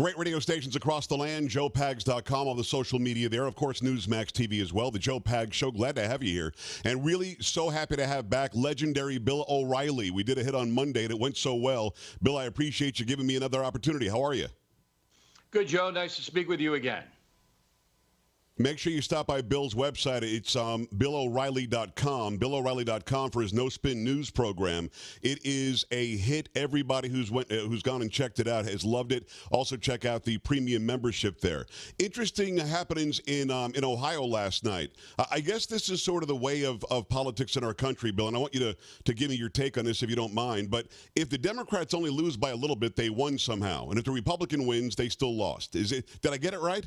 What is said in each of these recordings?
Great radio stations across the land, joepags.com, all the social media there. Of course, Newsmax TV as well. The Joe Pags Show. Glad to have you here. And really so happy to have back legendary Bill O'Reilly. We did a hit on Monday, and it went so well. Bill, I appreciate you giving me another opportunity. How are you? Good, Joe. Nice to speak with you again. Make sure you stop by Bill's website. It's BillO'Reilly.com. BillO'Reilly.com for his No Spin News program. It is a hit. Everybody who's gone and checked it out has loved it. Also, check out the premium membership there. Interesting happenings in Ohio last night. I guess this is sort of the way of politics in our country, Bill, and I want you to give me your take on this if you don't mind. But if the Democrats only lose by a little bit, they won somehow. And if the Republican wins, they still lost. Did I get it right?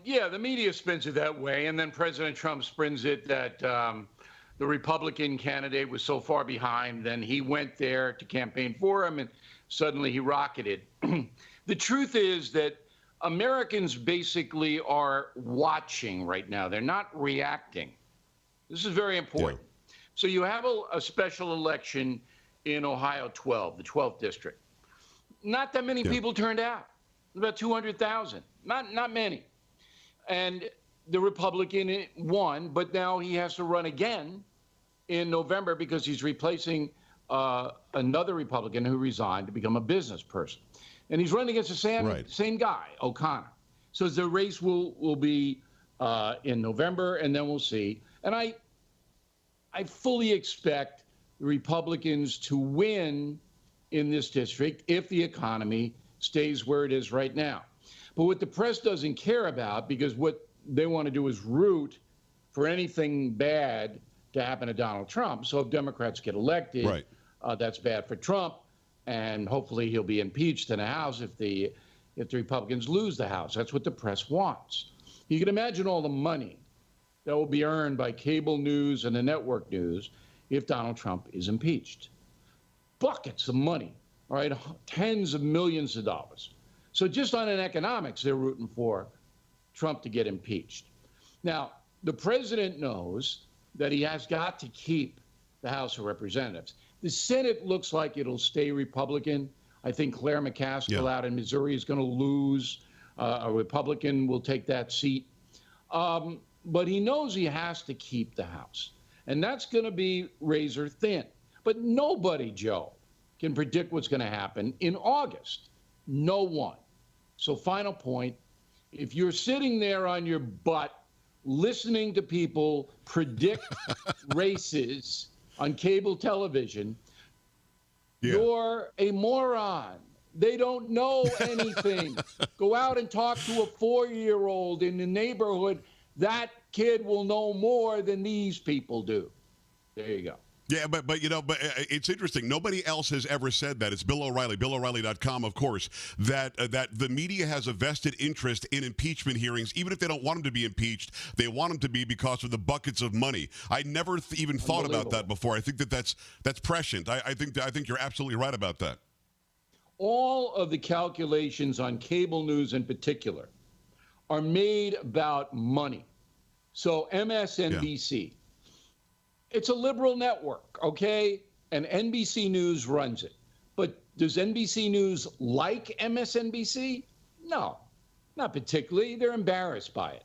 Yeah, the media spins it that way, and then President Trump spins it that the Republican candidate was so far behind, then he went there to campaign for him, and suddenly he rocketed. The truth is that Americans basically are watching right now. They're not reacting. This is very important. Yeah. So you have a special election in Ohio 12, the 12th district. Not that many people turned out, about 200,000. Not many. And the Republican won, but now he has to run again in November because he's replacing another Republican who resigned to become a business person. And he's running against the same guy, O'Connor. So the race will be in November, and then we'll see. And I fully expect the Republicans to win in this district if the economy stays where it is right now. But what the press doesn't care about, because what they want to do is root for anything bad to happen to Donald Trump. So if Democrats get elected, that's bad for Trump, and hopefully he'll be impeached in the House if the Republicans lose the House. That's what the press wants. You can imagine all the money that will be earned by cable news and the network news if Donald Trump is impeached. Buckets of money, all right, tens of millions of dollars. So just on an economics, they're rooting for Trump to get impeached. Now, the president knows that he has got to keep the House of Representatives. The Senate looks like it'll stay Republican. I think Claire McCaskill out in Missouri is going to lose. A Republican will take that seat. But he knows he has to keep the House. And that's going to be razor thin. But nobody, Joe, can predict what's going to happen in August. No one. So final point, if you're sitting there on your butt listening to people predict races on cable television, you're a moron. They don't know anything. Go out and talk to a 4-year-old in the neighborhood. That kid will know more than these people do. There you go. Yeah, but it's interesting. Nobody else has ever said that. It's Bill O'Reilly, BillO'Reilly.com, of course, that the media has a vested interest in impeachment hearings. Even if they don't want him to be impeached, they want him to be because of the buckets of money. I never even thought about that before. I think that's prescient. I think you're absolutely right about that. All of the calculations on cable news in particular are made about money. So MSNBC. Yeah. It's a liberal network, okay? And NBC News runs it. But does NBC News like MSNBC? No, not particularly. They're embarrassed by it.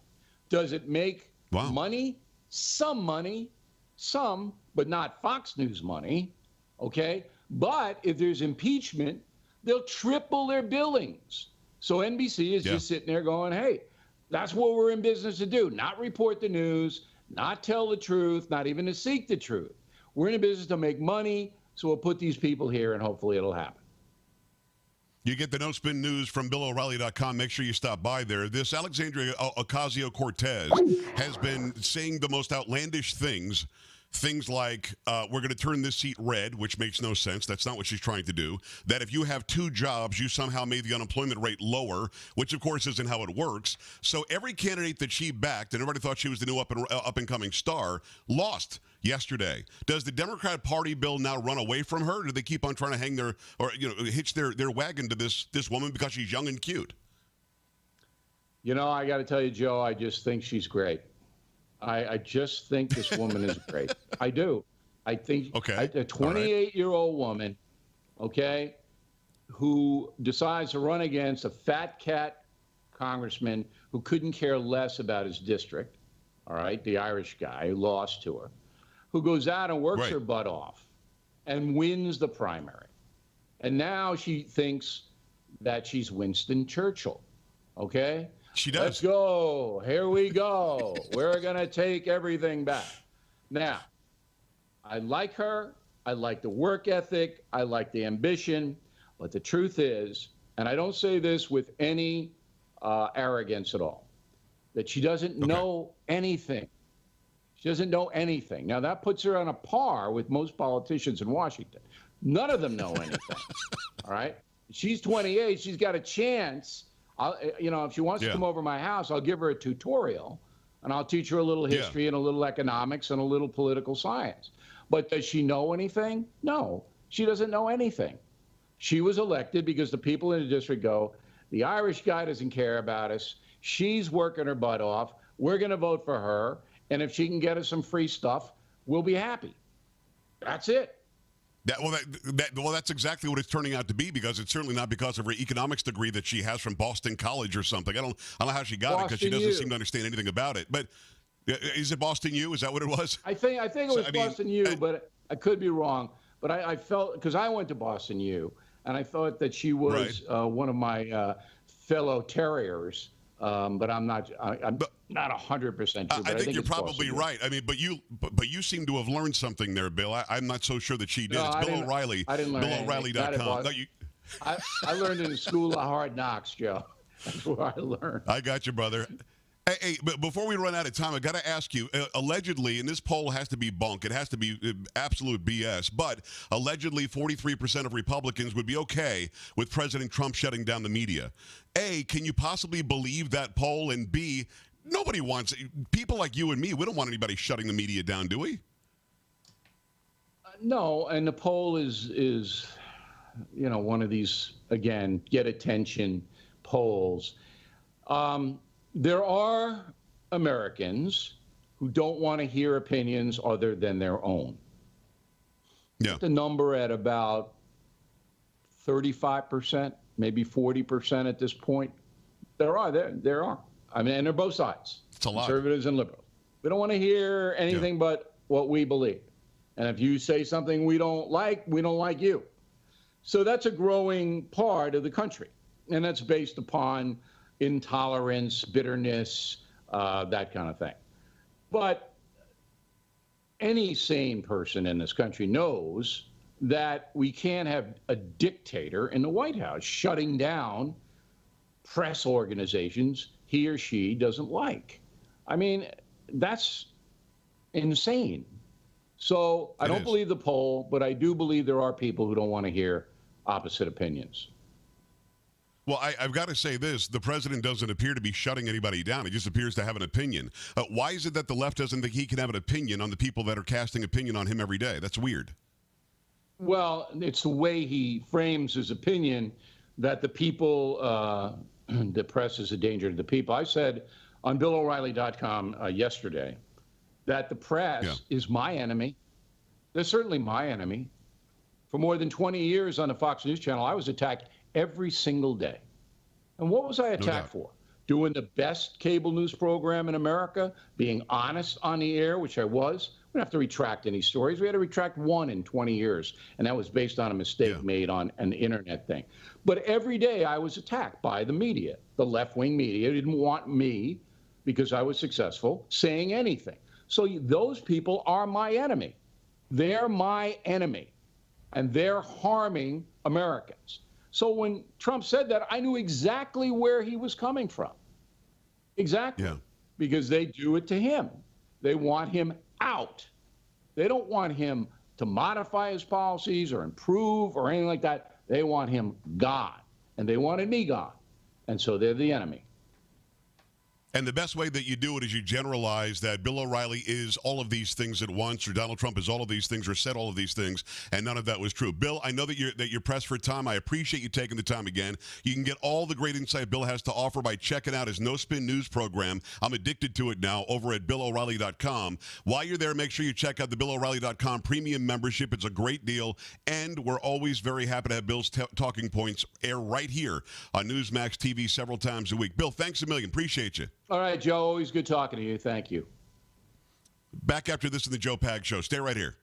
Does it make money? Some money, some, but not Fox News money, okay? But if there's impeachment, they'll triple their billings. So NBC is just sitting there going, hey, that's what we're in business to do, not report the news, not tell the truth, not even to seek the truth. We're in a business to make money, so we'll put these people here, and hopefully it'll happen. You get the No Spin News from BillO'Reilly.com. Make sure you stop by there. This Alexandria Ocasio-Cortez has been saying the most outlandish things. Things like, we're going to turn this seat red, which makes no sense. That's not what she's trying to do. That if you have 2 jobs, you somehow made the unemployment rate lower, which, of course, isn't how it works. So every candidate that she backed, and everybody thought she was the new up-and-coming star, lost yesterday. Does the Democrat Party, Bill, now run away from her? Or do they keep on trying to hang hitch their wagon to this woman because she's young and cute? You know, I got to tell you, Joe, I just think she's great. I just think this woman is great. I do. I think a 28-year-old woman, okay, who decides to run against a fat cat congressman who couldn't care less about his district, all right, the Irish guy who lost to her, who goes out and works her butt off and wins the primary. And now she thinks that she's Winston Churchill, okay? She does. Let's go. Here we go. We're going to take everything back. Now, I like her. I like the work ethic. I like the ambition. But the truth is, and I don't say this with any arrogance at all, that she doesn't know anything. She doesn't know anything. Now, that puts her on a par with most politicians in Washington. None of them know anything. All right? She's 28. She's got a chance. If she wants to come over my house, I'll give her a tutorial, and I'll teach her a little history and a little economics and a little political science. But does she know anything? No, she doesn't know anything. She was elected because the people in the district go, the Irish guy doesn't care about us. She's working her butt off. We're going to vote for her. And if she can get us some free stuff, we'll be happy. That's it. That's exactly what it's turning out to be, because it's certainly not because of her economics degree that she has from Boston College or something. I don't know how she got it, because she doesn't seem to understand anything about it. But is it Boston U? Is that what it was? I think it was Boston U, but I could be wrong. But I felt, because I went to Boston U, and I thought that she was one of my fellow terriers. But I'm not 100% sure. I think you're probably right. I mean, but you seem to have learned something there, Bill. I'm not so sure that she did. No, it's Bill O'Reilly. I didn't learn BillO'Reilly.com. No, I learned in the school of hard knocks, Joe. That's where I learned. I got you, brother. Hey, but before we run out of time, I got to ask you, allegedly, and this poll has to be bunk, it has to be absolute BS, but allegedly 43% of Republicans would be okay with President Trump shutting down the media. A, can you possibly believe that poll? And B, nobody wants, people like you and me, we don't want anybody shutting the media down, do we? No, and the poll is one of these, again, get attention polls. There are Americans who don't want to hear opinions other than their own. Yeah. The number at about 35%, maybe 40% at this point. There are. I mean, and they're both sides. It's a lot. Conservatives and liberals. We don't want to hear anything but what we believe. And if you say something we don't like you. So that's a growing part of the country. And that's based upon intolerance, bitterness, that kind of thing. But any sane person in this country knows that we can't have a dictator in the White House shutting down press organizations he or she doesn't like. I mean, that's insane. So I don't believe the poll, but I do believe there are people who don't want to hear opposite opinions. Well, I've got to say this. The president doesn't appear to be shutting anybody down. He just appears to have an opinion. Why is it that the left doesn't think he can have an opinion on the people that are casting opinion on him every day? That's weird. Well, it's the way he frames his opinion that the people, the press is a danger to the people. I said on BillO'Reilly.com yesterday that the press is my enemy. They're certainly my enemy. For more than 20 years on the Fox News Channel, I was attacked every single day. And what was I attacked for? Doing the best cable news program in America, being honest on the air, which I was. We don't have to retract any stories. We had to retract one in 20 years, and that was based on a mistake made on an internet thing. But every day I was attacked by the media. The left-wing media didn't want me, because I was successful, saying anything. So those people are my enemy. They're my enemy, and they're harming Americans. So when Trump said that, I knew exactly where he was coming from. Exactly. Yeah. Because they do it to him. They want him out. They don't want him to modify his policies or improve or anything like that. They want him gone. And they wanted me gone. And so they're the enemy. And the best way that you do it is you generalize that Bill O'Reilly is all of these things at once, or Donald Trump is all of these things, or said all of these things, and none of that was true. Bill, I know that you're pressed for time. I appreciate you taking the time again. You can get all the great insight Bill has to offer by checking out his No Spin News program. I'm addicted to it now over at BillO'Reilly.com. While you're there, make sure you check out the BillO'Reilly.com premium membership. It's a great deal, and we're always very happy to have Bill's talking points air right here on Newsmax TV several times a week. Bill, thanks a million. Appreciate you. All right, Joe. Always good talking to you. Thank you. Back after this in the Joe Pag Show. Stay right here.